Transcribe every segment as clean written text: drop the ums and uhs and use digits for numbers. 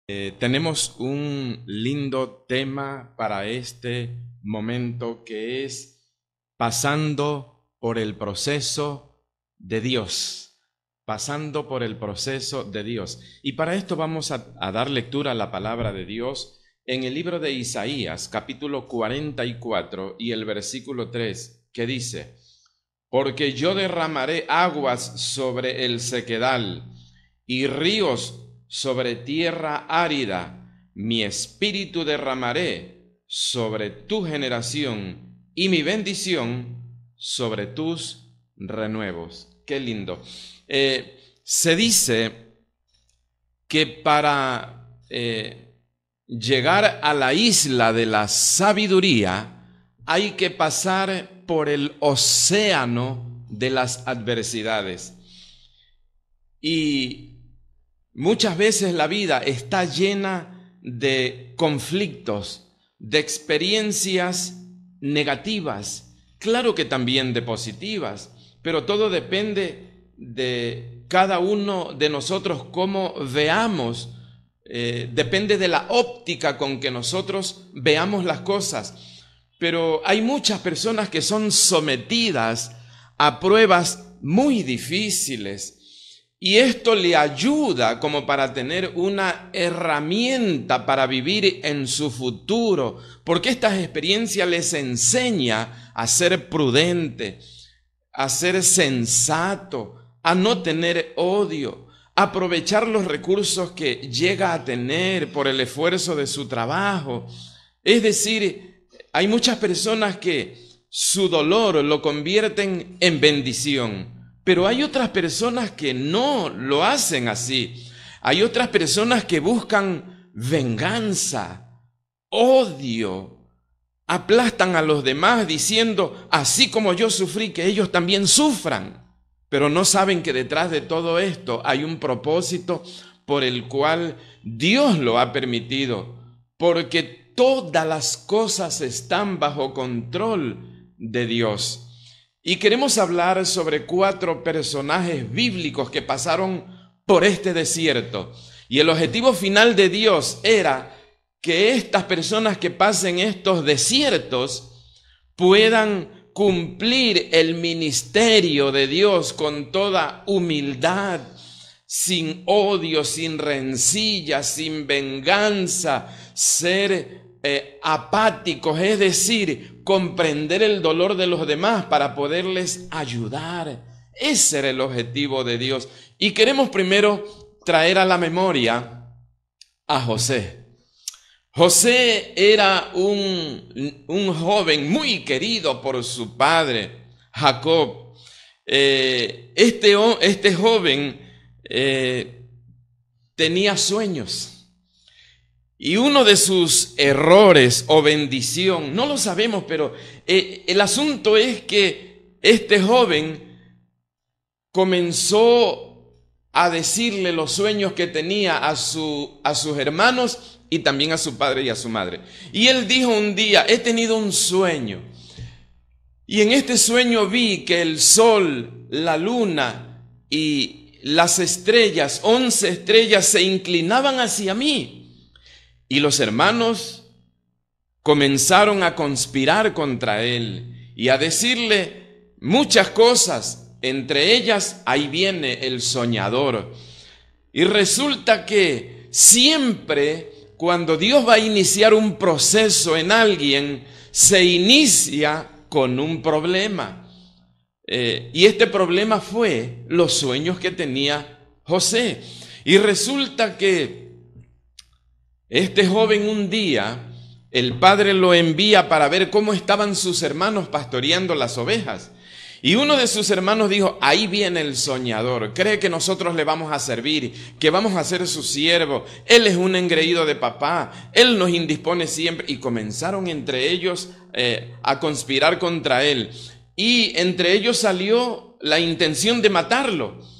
Tenemos un lindo tema para este momento que es pasando por el proceso de Dios, pasando por el proceso de Dios. Y para esto vamos a dar lectura a la palabra de Dios en el libro de Isaías, capítulo 44 y el versículo 3, que dice: porque yo derramaré aguas sobre el sequedal y ríos sobre tierra árida, mi espíritu derramaré sobre tu generación y mi bendición sobre tus renuevos. Qué lindo. Se dice que para llegar a la isla de la sabiduría hay que pasar por el océano de las adversidades. Y muchas veces la vida está llena de conflictos, de experiencias negativas, claro que también de positivas, pero todo depende de cada uno de nosotros cómo veamos, depende de la óptica con que nosotros veamos las cosas. Pero hay muchas personas que son sometidas a pruebas muy difíciles. Y esto le ayuda como para tener una herramienta para vivir en su futuro, porque estas experiencias les enseña a ser prudente, a ser sensato, a no tener odio, a aprovechar los recursos que llega a tener por el esfuerzo de su trabajo. Es decir, hay muchas personas que su dolor lo convierten en bendición. Pero hay otras personas que no lo hacen así. Hay otras personas que buscan venganza, odio, aplastan a los demás diciendo, así como yo sufrí, que ellos también sufran. Pero no saben que detrás de todo esto hay un propósito por el cual Dios lo ha permitido. Porque todas las cosas están bajo control de Dios. Y queremos hablar sobre 4 personajes bíblicos que pasaron por este desierto. Y el objetivo final de Dios era que estas personas que pasen estos desiertos puedan cumplir el ministerio de Dios con toda humildad, sin odio, sin rencilla, sin venganza, ser apáticos, es decir, comprender el dolor de los demás para poderles ayudar. Ese era el objetivo de Dios. Y queremos primero traer a la memoria a José. José era un joven muy querido por su padre, Jacob. Este joven tenía sueños. Y uno de sus errores o bendición, no lo sabemos, pero el asunto es que este joven comenzó a decirle los sueños que tenía a sus hermanos y también a su padre y a su madre. Y él dijo un día, he tenido un sueño. Y en este sueño vi que el sol, la luna y las estrellas, 11 estrellas, se inclinaban hacia mí. Y los hermanos comenzaron a conspirar contra él y a decirle muchas cosas. Entre ellas, ahí viene el soñador. Y resulta que siempre cuando Dios va a iniciar un proceso en alguien, se inicia con un problema. Y este problema fue los sueños que tenía José. Y resulta que este joven un día, el padre lo envía para ver cómo estaban sus hermanos pastoreando las ovejas. Y uno de sus hermanos dijo, ahí viene el soñador, cree que nosotros le vamos a servir, que vamos a ser su siervo. Él es un engreído de papá, él nos indispone siempre. Y comenzaron entre ellos a conspirar contra él. Y entre ellos salió la intención de matarlo.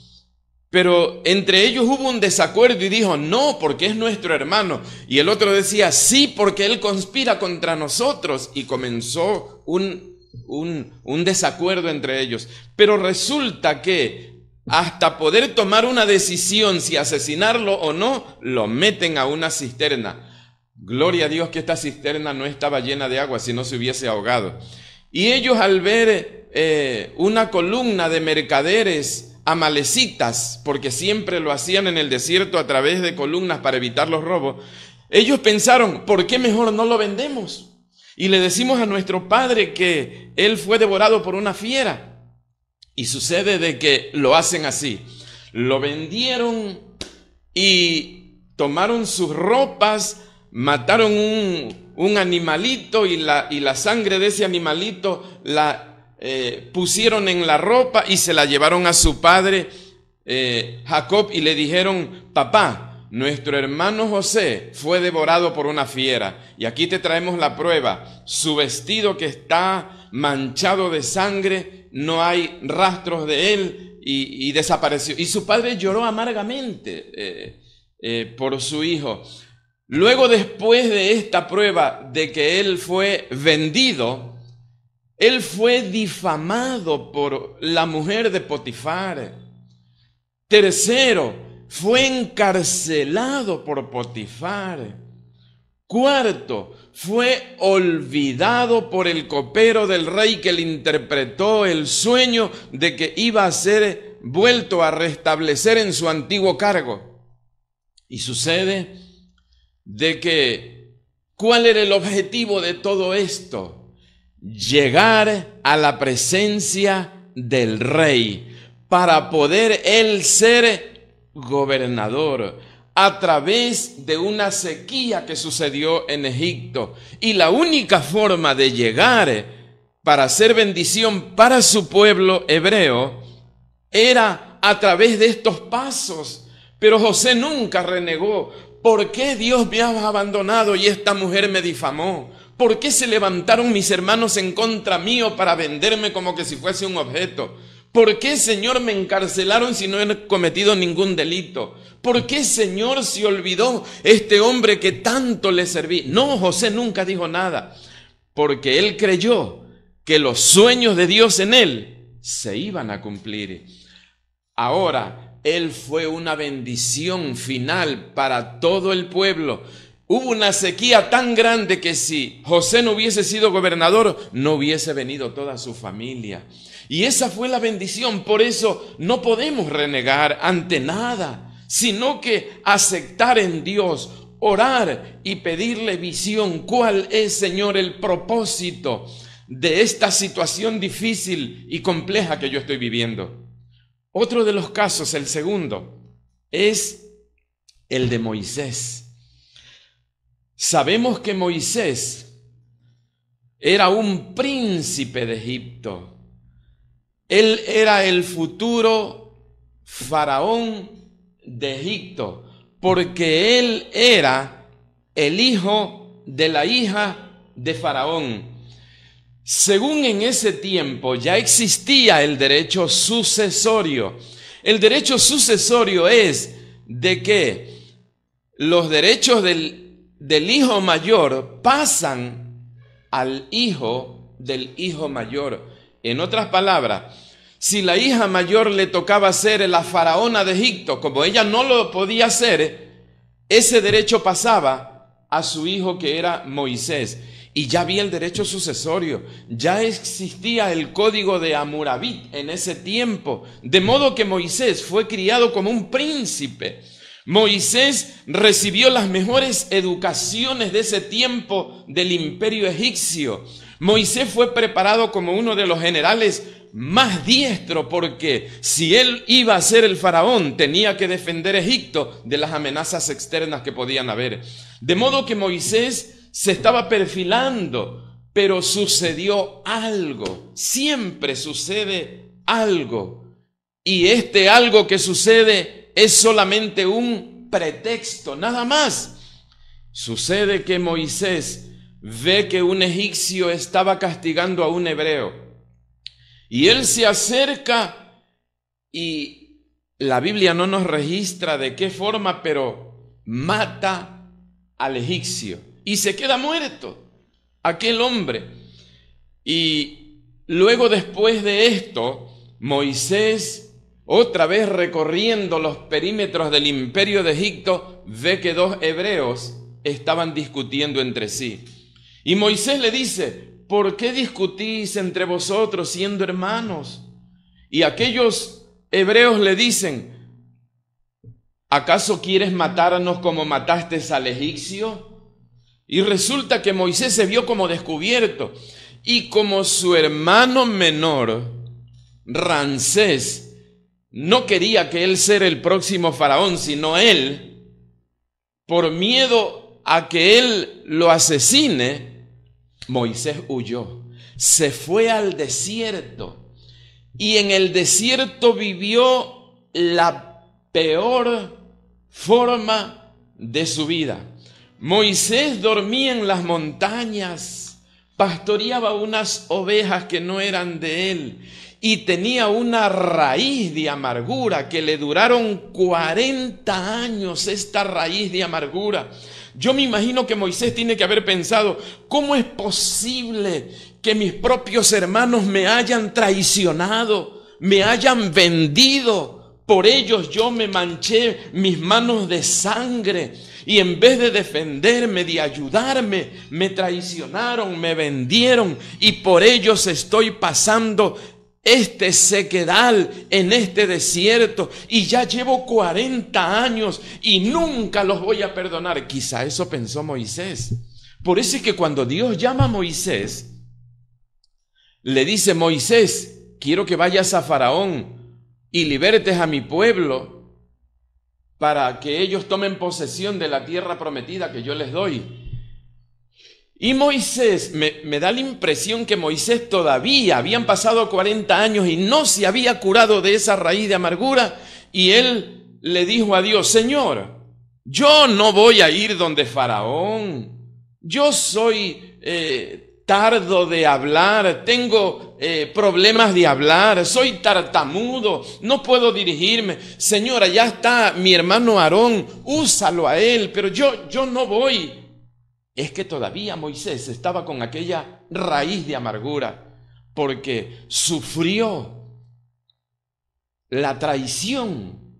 Pero entre ellos hubo un desacuerdo y dijo, no, porque es nuestro hermano. Y el otro decía, sí, porque él conspira contra nosotros. Y comenzó un desacuerdo entre ellos. Pero resulta que hasta poder tomar una decisión si asesinarlo o no, lo meten a una cisterna. Gloria a Dios que esta cisterna no estaba llena de agua, si no se hubiese ahogado. Y ellos, al ver una columna de mercaderes amalecitas, porque siempre lo hacían en el desierto a través de columnas para evitar los robos, ellos pensaron, ¿por qué mejor no lo vendemos? Y le decimos a nuestro padre que él fue devorado por una fiera. Y sucede de que lo hacen así. Lo vendieron y tomaron sus ropas, mataron un animalito y la sangre de ese animalito la pusieron en la ropa y se la llevaron a su padre Jacob y le dijeron, papá, nuestro hermano José fue devorado por una fiera y aquí te traemos la prueba, su vestido que está manchado de sangre, no hay rastros de él y desapareció. Y su padre lloró amargamente por su hijo. Luego, después de esta prueba de que él fue vendido, él fue difamado por la mujer de Potifar. Tercero, fue encarcelado por Potifar. Cuarto, fue olvidado por el copero del rey que le interpretó el sueño de que iba a ser vuelto a restablecer en su antiguo cargo. Y sucede de que, ¿cuál era el objetivo de todo esto? Llegar a la presencia del rey para poder él ser gobernador a través de una sequía que sucedió en Egipto. Y la única forma de llegar para hacer bendición para su pueblo hebreo era a través de estos pasos. Pero José nunca renegó. ¿Por qué Dios me ha abandonado y esta mujer me difamó? ¿Por qué se levantaron mis hermanos en contra mío para venderme como que si fuese un objeto? ¿Por qué, Señor, me encarcelaron si no he cometido ningún delito? ¿Por qué, Señor, se olvidó este hombre que tanto le serví? No, José nunca dijo nada, porque él creyó que los sueños de Dios en él se iban a cumplir. Ahora, él fue una bendición final para todo el pueblo. Hubo una sequía tan grande que si José no hubiese sido gobernador, no hubiese venido toda su familia. Y esa fue la bendición. Por eso no podemos renegar ante nada, sino que aceptar en Dios, orar y pedirle visión. ¿Cuál es, Señor, el propósito de esta situación difícil y compleja que yo estoy viviendo? Otro de los casos, el segundo, es el de Moisés. Sabemos que Moisés era un príncipe de Egipto. Él era el futuro faraón de Egipto, porque él era el hijo de la hija de Faraón. Según en ese tiempo ya existía el derecho sucesorio. El derecho sucesorio es de que los derechos del hijo mayor pasan al hijo del hijo mayor. En otras palabras, si la hija mayor le tocaba ser la faraona de Egipto, como ella no lo podía hacer, ese derecho pasaba a su hijo que era Moisés. Y ya había el derecho sucesorio, ya existía el código de Hammurabi en ese tiempo, de modo que Moisés fue criado como un príncipe. Moisés recibió las mejores educaciones de ese tiempo del imperio egipcio. Moisés fue preparado como uno de los generales más diestro, porque si él iba a ser el faraón, tenía que defender Egipto de las amenazas externas que podían haber. De modo que Moisés se estaba perfilando, pero sucedió algo. Siempre sucede algo. Y este algo que sucede es solamente un pretexto, nada más. Sucede que Moisés ve que un egipcio estaba castigando a un hebreo. Y él se acerca y la Biblia no nos registra de qué forma, pero mata al egipcio y se queda muerto aquel hombre. Y luego, después de esto, Moisés otra vez recorriendo los perímetros del imperio de Egipto, ve que dos hebreos estaban discutiendo entre sí. Y Moisés le dice: ¿por qué discutís entre vosotros siendo hermanos? Y aquellos hebreos le dicen: ¿acaso quieres matarnos como mataste al egipcio? Y resulta que Moisés se vio como descubierto. Y como su hermano menor, Ramsés, no quería que él fuera el próximo faraón, sino él, por miedo a que él lo asesine, Moisés huyó. Se fue al desierto. Y en el desierto vivió la peor forma de su vida. Moisés dormía en las montañas, pastoreaba unas ovejas que no eran de él y tenía una raíz de amargura que le duraron 40 años, esta raíz de amargura. Yo me imagino que Moisés tiene que haber pensado: ¿cómo es posible que mis propios hermanos me hayan traicionado, me hayan vendido? Por ellos yo me manché mis manos de sangre y en vez de defenderme, de ayudarme, me traicionaron, me vendieron y por ellos estoy pasando este sequedal en este desierto y ya llevo 40 años y nunca los voy a perdonar. Quizá eso pensó Moisés. Por eso es que cuando Dios llama a Moisés, le dice: Moisés, quiero que vayas a Faraón y libertes a mi pueblo para que ellos tomen posesión de la tierra prometida que yo les doy. Y Moisés, me da la impresión que Moisés todavía, habían pasado 40 años y no se había curado de esa raíz de amargura, y él le dijo a Dios: Señor, yo no voy a ir donde Faraón, yo soy tardo de hablar, tengo problemas de hablar, soy tartamudo, no puedo dirigirme. Señora, ya está mi hermano Aarón, úsalo a él, pero yo no voy. Es que todavía Moisés estaba con aquella raíz de amargura, porque sufrió la traición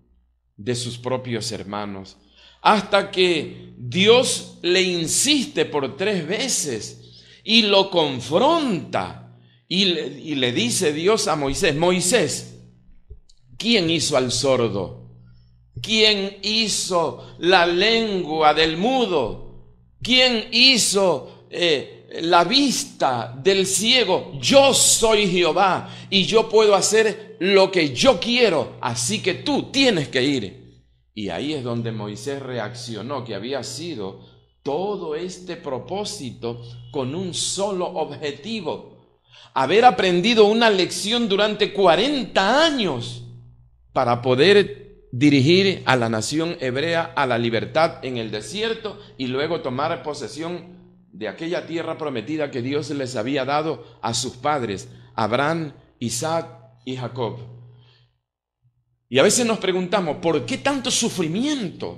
de sus propios hermanos, hasta que Dios le insiste por 3 veces y lo confronta, y le dice Dios a Moisés: Moisés, ¿quién hizo al sordo? ¿Quién hizo la lengua del mudo? ¿Quién hizo la vista del ciego? Yo soy Jehová y yo puedo hacer lo que yo quiero, así que tú tienes que ir. Y ahí es donde Moisés reaccionó, que había sido todo este propósito con un solo objetivo: haber aprendido una lección durante 40 años para poder dirigir a la nación hebrea a la libertad en el desierto y luego tomar posesión de aquella tierra prometida que Dios les había dado a sus padres, Abraham, Isaac y Jacob. Y a veces nos preguntamos: ¿por qué tanto sufrimiento?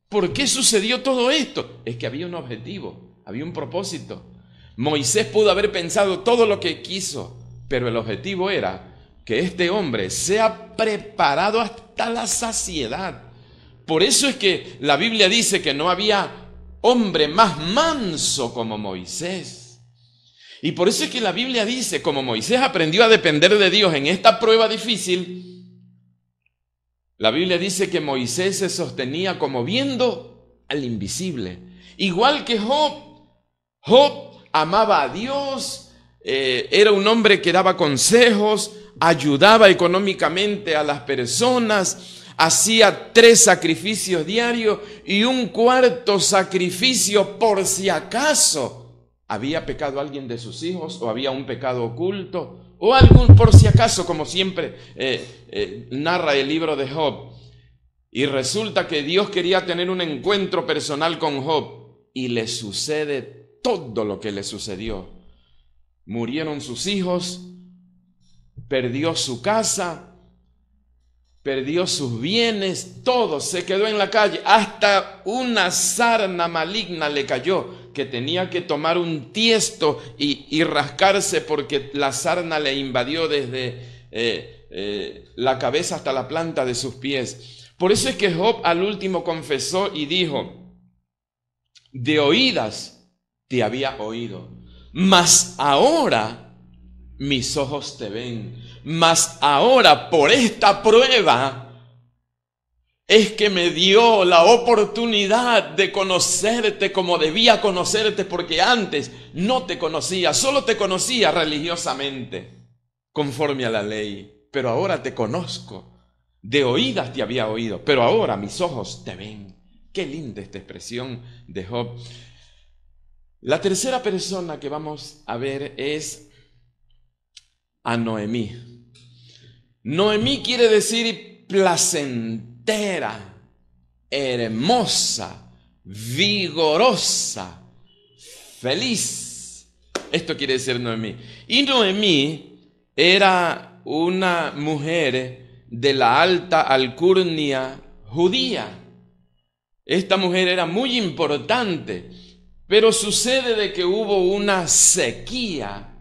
¿Por qué sucedió todo esto? Es que había un objetivo, había un propósito. Moisés pudo haber pensado todo lo que quiso, pero el objetivo era que este hombre sea preparado hasta la saciedad. Por eso es que la Biblia dice que no había hombre más manso como Moisés. Y por eso es que la Biblia dice: como Moisés aprendió a depender de Dios en esta prueba difícil, la Biblia dice que Moisés se sostenía como viendo al invisible. Igual que Job. Job amaba a Dios, era un hombre que daba consejos, ayudaba económicamente a las personas, hacía 3 sacrificios diarios y un 4º sacrificio por si acaso había pecado alguien de sus hijos o había un pecado oculto o algún por si acaso, como siempre narra el libro de Job. Y resulta que Dios quería tener un encuentro personal con Job y le sucede todo lo que le sucedió. Murieron sus hijos, perdió su casa, perdió sus bienes, todo se quedó en la calle, hasta una sarna maligna le cayó, que tenía que tomar un tiesto y rascarse porque la sarna le invadió desde la cabeza hasta la planta de sus pies. Por eso es que Job al último confesó y dijo: de oídas te había oído, mas ahora mis ojos te ven, mas ahora por esta prueba es que me dio la oportunidad de conocerte como debía conocerte, porque antes no te conocía, solo te conocía religiosamente, conforme a la ley, pero ahora te conozco. De oídas te había oído, pero ahora mis ojos te ven. Qué linda esta expresión de Job. La tercera persona que vamos a ver es a Noemí. Noemí quiere decir placentera, hermosa, vigorosa, feliz. Esto quiere decir Noemí. Y Noemí era una mujer de la alta alcurnia judía. Esta mujer era muy importante, pero sucede de que hubo una sequía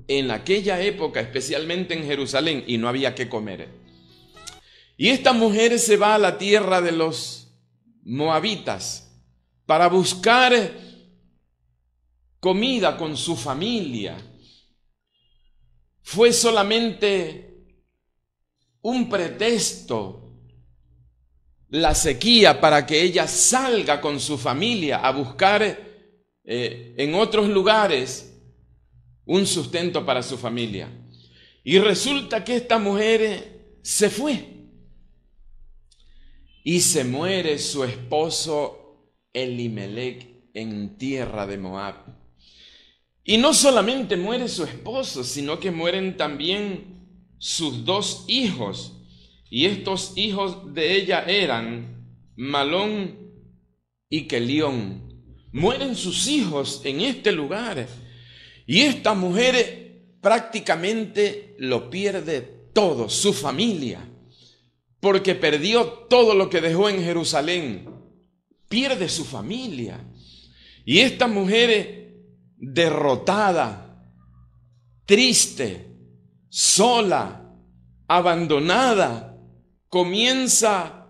en aquella época, especialmente en Jerusalén, y no había qué comer. Y esta mujer se va a la tierra de los moabitas para buscar comida con su familia. Fue solamente un pretexto la sequía para que ella salga con su familia a buscar en otros lugares un sustento para su familia. Y resulta que esta mujer se fue y se muere su esposo Elimelec en tierra de Moab. Y no solamente muere su esposo, sino que mueren también sus dos hijos. Y estos hijos de ella eran Malón y Kelión. Mueren sus hijos en este lugar. Y esta mujer prácticamente lo pierde todo, su familia, porque perdió todo lo que dejó en Jerusalén. Pierde su familia. Y esta mujer derrotada, triste, sola, abandonada, comienza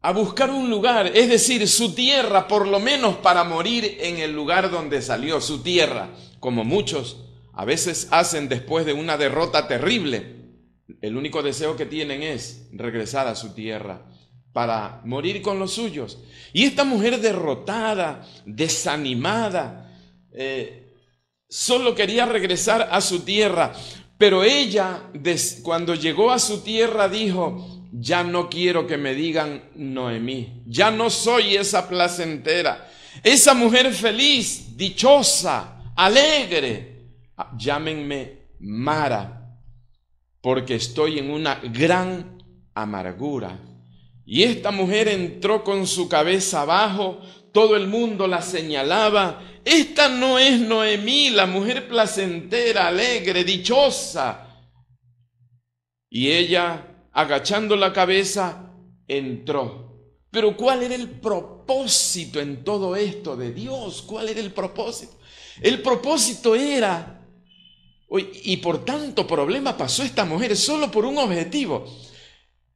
a buscar un lugar, es decir, su tierra, por lo menos para morir en el lugar donde salió, su tierra, como muchos a veces hacen después de una derrota terrible. El único deseo que tienen es regresar a su tierra para morir con los suyos. Y esta mujer derrotada, desanimada, solo quería regresar a su tierra. Pero ella, cuando llegó a su tierra, dijo: ya no quiero que me digan Noemí, ya no soy esa placentera, esa mujer feliz, dichosa, alegre. Llámenme Mara, porque estoy en una gran amargura. Y esta mujer entró con su cabeza abajo, todo el mundo la señalaba. Esta no es Noemí, la mujer placentera, alegre, dichosa. Y ella, agachando la cabeza, entró. Pero ¿cuál era el propósito en todo esto de Dios? ¿Cuál era el propósito? El propósito era, y por tanto problema pasó esta mujer solo por un objetivo.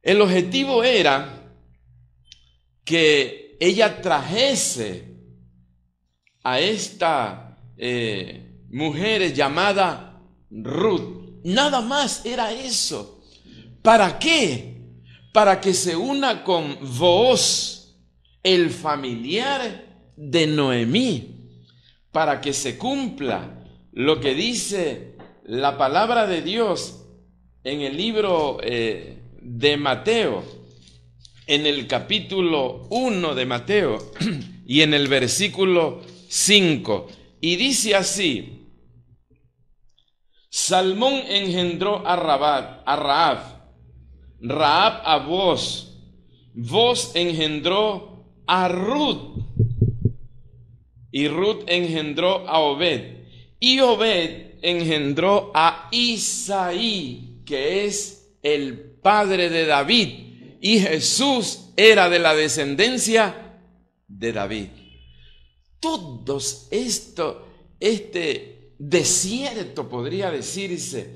El objetivo era que ella trajese a esta mujer llamada Ruth. Nada más era eso. ¿Para qué? Para que se una con Booz, el familiar de Noemí, para que se cumpla lo que dice la palabra de Dios en el libro de Mateo, en el capítulo 1 de Mateo y en el versículo 5, y dice así: Salmón engendró a Rahab, Rahab a Booz, Booz engendró a Ruth, y Ruth engendró a Obed, y Obed engendró a Isaí, que es el padre de David, y Jesús era de la descendencia de David. Todos este desierto, podría decirse,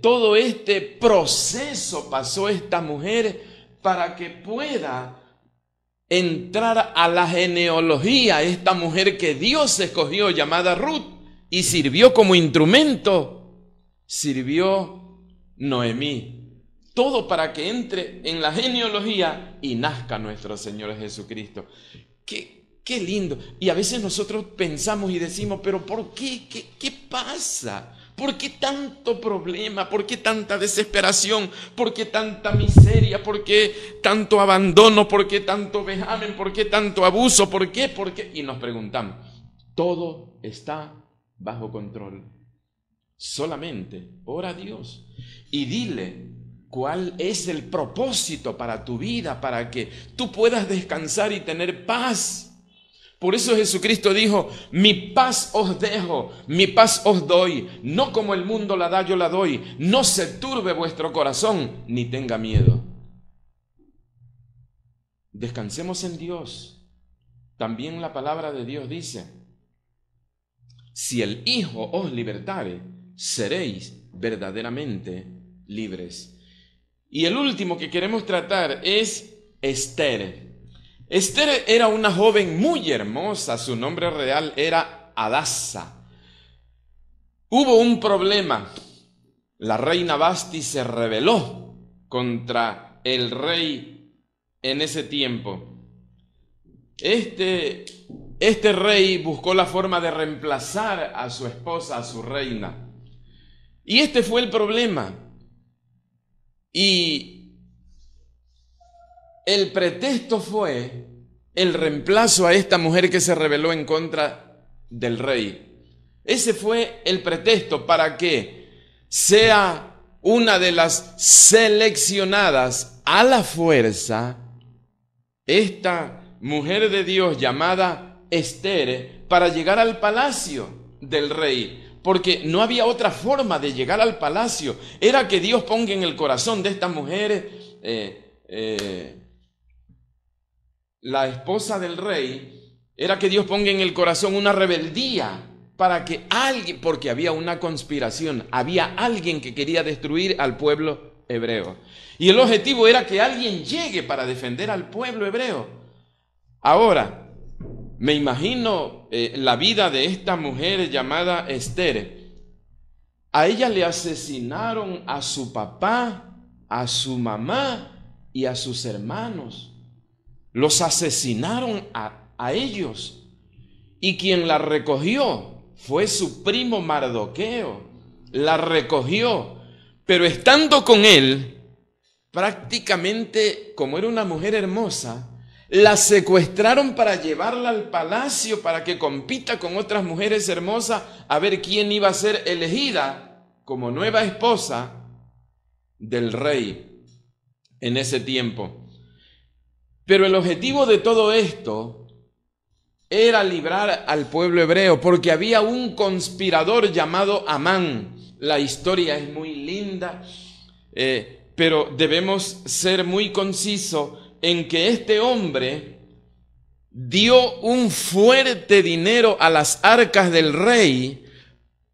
todo este proceso pasó esta mujer para que pueda entrar a la genealogía, esta mujer que Dios escogió llamada Ruth y sirvió como instrumento, sirvió Noemí. Todo para que entre en la genealogía y nazca nuestro Señor Jesucristo. Qué lindo. Y a veces nosotros pensamos y decimos, pero ¿por qué? ¿Qué pasa? ¿Por qué tanto problema? ¿Por qué tanta desesperación? ¿Por qué tanta miseria? ¿Por qué tanto abandono? ¿Por qué tanto vejamen? ¿Por qué tanto abuso? ¿Por qué? ¿Por qué? Y nos preguntamos, todo está bajo control. Solamente ora a Dios y dile cuál es el propósito para tu vida, para que tú puedas descansar y tener paz. Por eso Jesucristo dijo, mi paz os dejo, mi paz os doy, no como el mundo la da, yo la doy. No se turbe vuestro corazón, ni tenga miedo. Descansemos en Dios. También la palabra de Dios dice, si el Hijo os libertare, seréis verdaderamente libres. Y el último que queremos tratar es Esther. Esther era una joven muy hermosa, su nombre real era Hadasa. Hubo un problema, la reina Vasti se rebeló contra el rey en ese tiempo. Este rey buscó la forma de reemplazar a su esposa, a su reina. Y este fue el problema. Y el pretexto fue el reemplazo a esta mujer que se rebeló en contra del rey. Ese fue el pretexto para que sea una de las seleccionadas a la fuerza, esta mujer de Dios llamada Esther, para llegar al palacio del rey. Porque no había otra forma de llegar al palacio. Era que Dios ponga en el corazón de esta mujer, la esposa del rey, era que Dios ponga en el corazón una rebeldía para que alguien, porque había una conspiración, había alguien que quería destruir al pueblo hebreo. Y el objetivo era que alguien llegue para defender al pueblo hebreo. Ahora, me imagino la vida de esta mujer llamada Esther. A ella le asesinaron a su papá, a su mamá y a sus hermanos. Los asesinaron a ellos. Y quien la recogió fue su primo Mardoqueo. La recogió. Pero estando con él, prácticamente, como era una mujer hermosa, la secuestraron para llevarla al palacio para que compita con otras mujeres hermosas a ver quién iba a ser elegida como nueva esposa del rey en ese tiempo. Pero el objetivo de todo esto era librar al pueblo hebreo, porque había un conspirador llamado Amán. La historia es muy linda, pero debemos ser muy concisos en que este hombre dio un fuerte dinero a las arcas del rey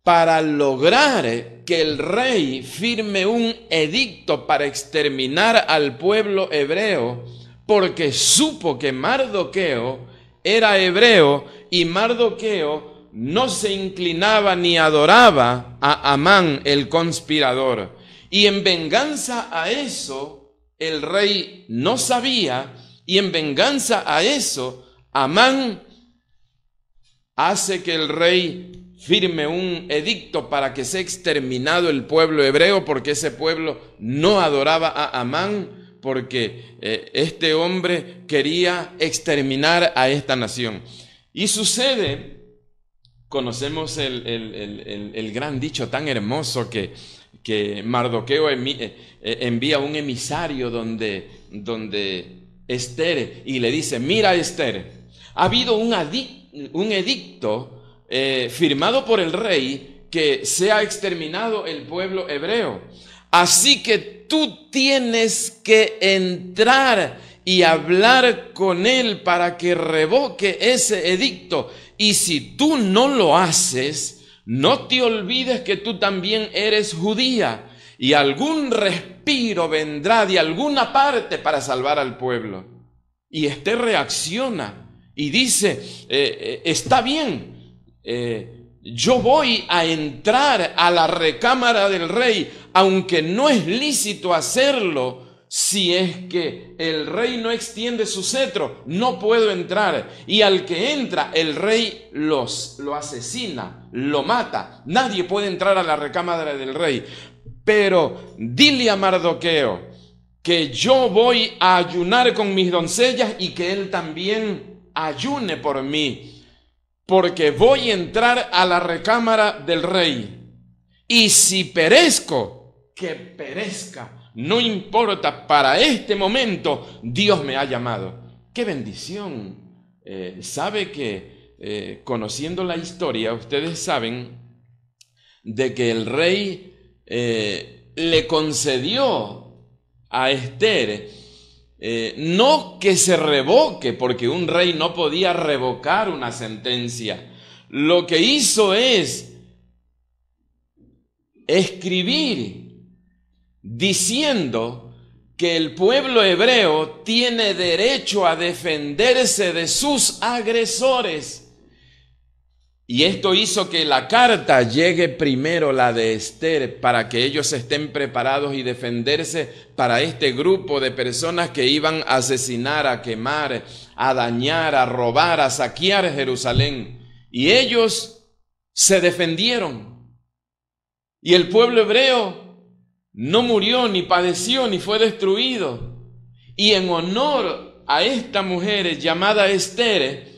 para lograr que el rey firme un edicto para exterminar al pueblo hebreo, porque supo que Mardoqueo era hebreo y Mardoqueo no se inclinaba ni adoraba a Amán, el conspirador. Y en venganza a eso, el rey no sabía, y en venganza a eso, Amán hace que el rey firme un edicto para que sea exterminado el pueblo hebreo, porque ese pueblo no adoraba a Amán, porque este hombre quería exterminar a esta nación. Y sucede, conocemos el gran dicho tan hermoso que Mardoqueo envía un emisario donde Esther, y le dice, mira Esther, ha habido un edicto firmado por el rey que sea exterminado el pueblo hebreo. Así que tú tienes que entrar y hablar con él para que revoque ese edicto. Y si tú no lo haces, no te olvides que tú también eres judía y algún respiro vendrá de alguna parte para salvar al pueblo. Y Esther reacciona y dice, está bien, yo voy a entrar a la recámara del rey, aunque no es lícito hacerlo. Si es que el rey no extiende su cetro, no puedo entrar. Y al que entra, el rey lo asesina, lo mata. Nadie puede entrar a la recámara del rey. Pero dile a Mardoqueo que yo voy a ayunar con mis doncellas y que él también ayune por mí, porque voy a entrar a la recámara del rey. Y si perezco, que perezca. No importa, para este momento Dios me ha llamado. ¡Qué bendición! Sabe que conociendo la historia, ustedes saben de que el rey le concedió a Esther no que se revoque, porque un rey no podía revocar una sentencia. Lo que hizo es escribir diciendo que el pueblo hebreo tiene derecho a defenderse de sus agresores. Y esto hizo que la carta llegue primero, la de Esther, para que ellos estén preparados y defenderse para este grupo de personas que iban a asesinar, a quemar, a dañar, a robar, a saquear Jerusalén. Y ellos se defendieron. Y el pueblo hebreo no murió, ni padeció, ni fue destruido. Y en honor a esta mujer llamada Esther,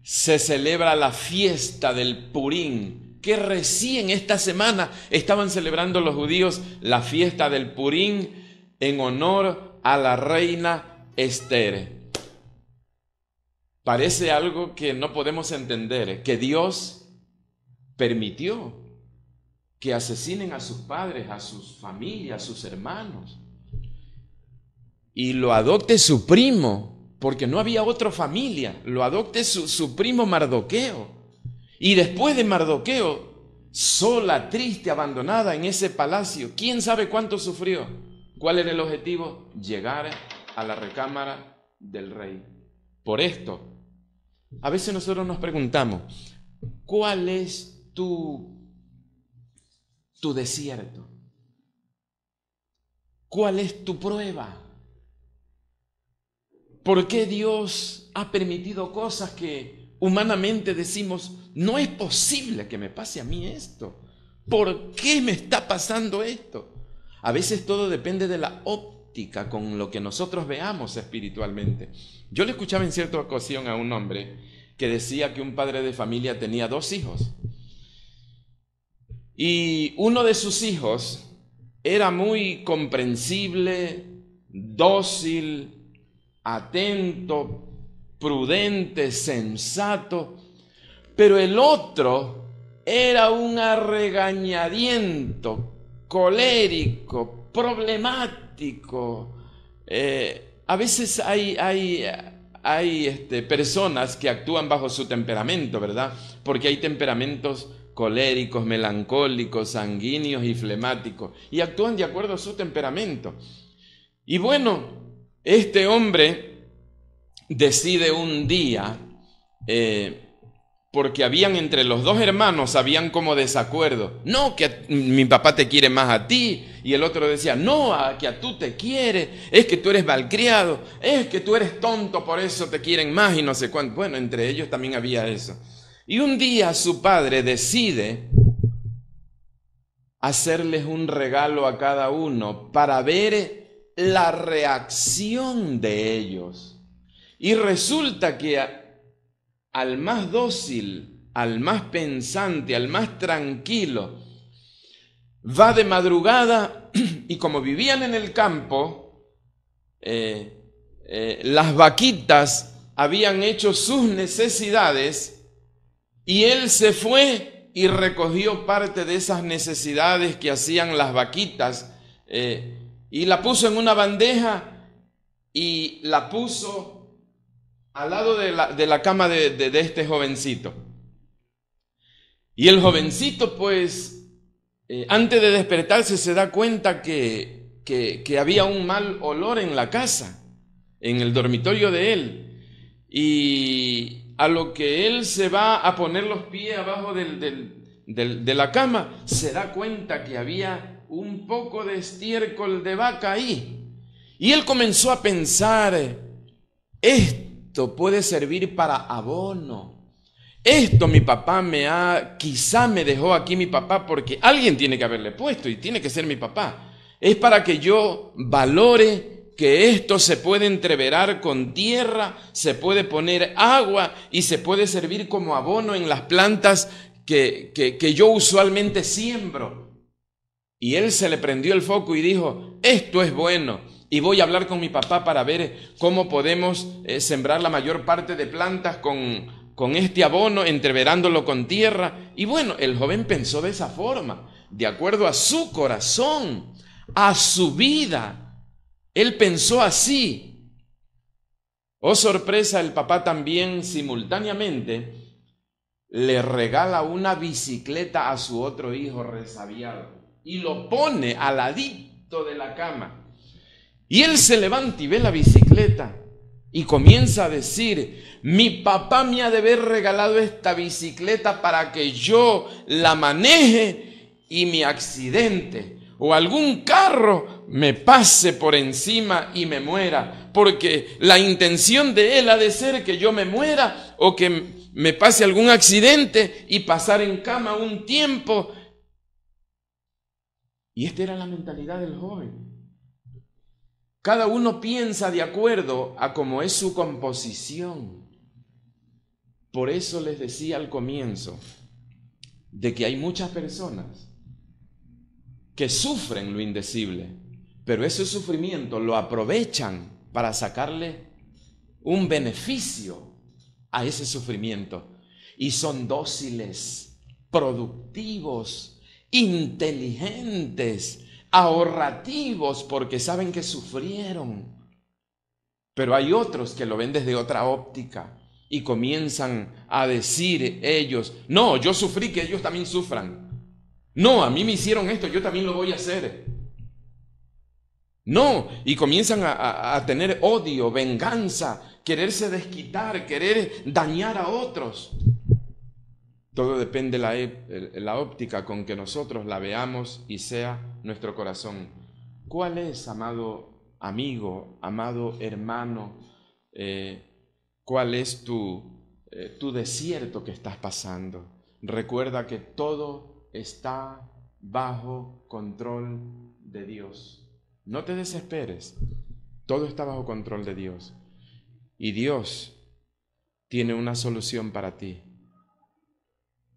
se celebra la fiesta del Purim, que recién esta semana estaban celebrando los judíos la fiesta del Purim en honor a la reina Esther. Parece algo que no podemos entender, que Dios permitió que asesinen a sus padres, a sus familias, a sus hermanos, y lo adopte su primo, porque no había otra familia, lo adopte su primo Mardoqueo. Y después de Mardoqueo, sola, triste, abandonada en ese palacio, ¿quién sabe cuánto sufrió? ¿Cuál era el objetivo? Llegar a la recámara del rey. Por esto, a veces nosotros nos preguntamos, ¿cuál es tu desierto? ¿Cuál es tu prueba? ¿Por qué Dios ha permitido cosas que humanamente decimos, no es posible que me pase a mí esto? ¿Por qué me está pasando esto? A veces todo depende de la óptica con lo que nosotros veamos espiritualmente. Yo le escuchaba en cierta ocasión a un hombre que decía que un padre de familia tenía 2 hijos. Y uno de sus hijos era muy comprensible, dócil, atento, prudente, sensato, pero el otro era un arregañadiento, colérico, problemático. A veces hay personas que actúan bajo su temperamento, ¿verdad? Porque hay temperamentos coléricos, melancólicos, sanguíneos y flemáticos, y actúan de acuerdo a su temperamento. Y bueno, este hombre decide un día, porque habían entre los 2 hermanos, habían como desacuerdo. No, que mi papá te quiere más a ti. Y el otro decía, no, que a tú te quiere, es que tú eres malcriado, es que tú eres tonto, por eso te quieren más y no sé cuánto. Bueno, entre ellos también había eso. Y un día su padre decide hacerles un regalo a cada uno para ver la reacción de ellos. Y resulta que al más dócil, al más pensante, al más tranquilo, va de madrugada y como vivían en el campo, las vaquitas habían hecho sus necesidades y él se fue y recogió parte de esas necesidades que hacían las vaquitas y la puso en una bandeja y la puso al lado de la cama de este jovencito. Y el jovencito, pues, antes de despertarse se da cuenta que había un mal olor en la casa, en el dormitorio de él. Y a lo que él se va a poner los pies abajo de la cama, se da cuenta que había un poco de estiércol de vaca ahí. Y él comenzó a pensar, esto puede servir para abono. Esto mi papá quizá me dejó aquí mi papá porque alguien tiene que haberle puesto y tiene que ser mi papá. Es para que yo valore que esto se puede entreverar con tierra, se puede poner agua y se puede servir como abono en las plantas que yo usualmente siembro. Y él se le prendió el foco y dijo, esto es bueno. Y voy a hablar con mi papá para ver cómo podemos sembrar la mayor parte de plantas con este abono, entreverándolo con tierra. Y bueno, el joven pensó de esa forma, de acuerdo a su corazón, a su vida. Él pensó así. Oh sorpresa, el papá también simultáneamente le regala una bicicleta a su otro hijo resabiado y lo pone al ladito de la cama. Y él se levanta y ve la bicicleta y comienza a decir, mi papá me ha de haber regalado esta bicicleta para que yo la maneje y me accidente o algún carro me pase por encima y me muera, porque la intención de él ha de ser que yo me muera o que me pase algún accidente y pasar en cama un tiempo. Y esta era la mentalidad del joven. Cada uno piensa de acuerdo a cómo es su composición. Por eso les decía al comienzo de que hay muchas personas que sufren lo indecible, pero ese sufrimiento lo aprovechan para sacarle un beneficio a ese sufrimiento. Y son dóciles, productivos, inteligentes, ahorrativos, porque saben que sufrieron. Pero hay otros que lo ven desde otra óptica y comienzan a decir ellos, no, yo sufrí, que ellos también sufran. No, a mí me hicieron esto, yo también lo voy a hacer. No, y comienzan a tener odio, venganza, quererse desquitar, querer dañar a otros. Todo depende de la óptica con que nosotros la veamos y sea nuestro corazón. ¿Cuál es, amado amigo, amado hermano, cuál es tu desierto que estás pasando? Recuerda que todo está bajo control de Dios. No te desesperes, todo está bajo control de Dios. Y Dios tiene una solución para ti.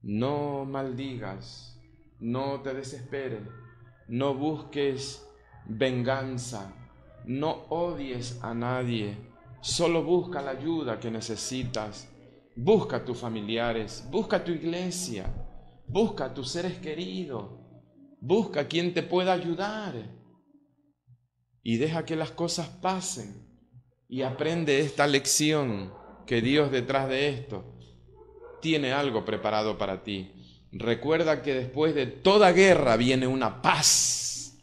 No maldigas, no te desesperes, no busques venganza, no odies a nadie, solo busca la ayuda que necesitas. Busca a tus familiares, busca a tu iglesia, busca a tus seres queridos, busca a quien te pueda ayudar y deja que las cosas pasen y aprende esta lección, que Dios detrás de esto tiene algo preparado para ti. Recuerda que después de toda guerra viene una paz.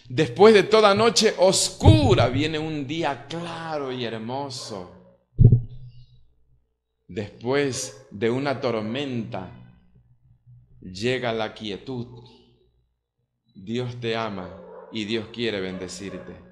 Después de toda noche oscura viene un día claro y hermoso. Después de una tormenta llega la quietud. Dios te ama y Dios quiere bendecirte.